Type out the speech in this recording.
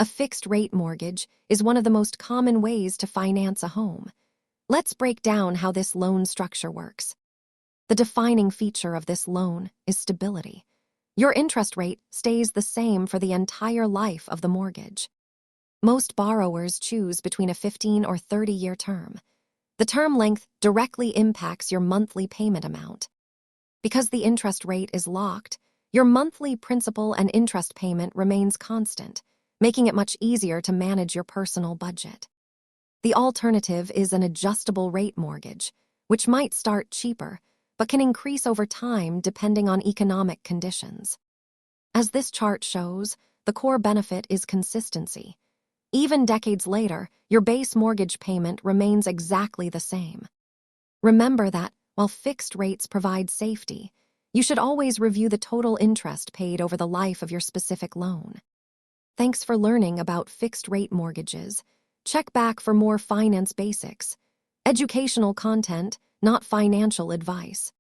A fixed-rate mortgage is one of the most common ways to finance a home. Let's break down how this loan structure works. The defining feature of this loan is stability. Your interest rate stays the same for the entire life of the mortgage. Most borrowers choose between a 15 or 30-year term. The term length directly impacts your monthly payment amount. Because the interest rate is locked, your monthly principal and interest payment remains constant, making it much easier to manage your personal budget. The alternative is an adjustable rate mortgage, which might start cheaper, but can increase over time depending on economic conditions. As this chart shows, the core benefit is consistency. Even decades later, your base mortgage payment remains exactly the same. Remember that, while fixed rates provide safety, you should always review the total interest paid over the life of your specific loan. Thanks for learning about fixed-rate mortgages. Check back for more finance basics. Educational content, not financial advice.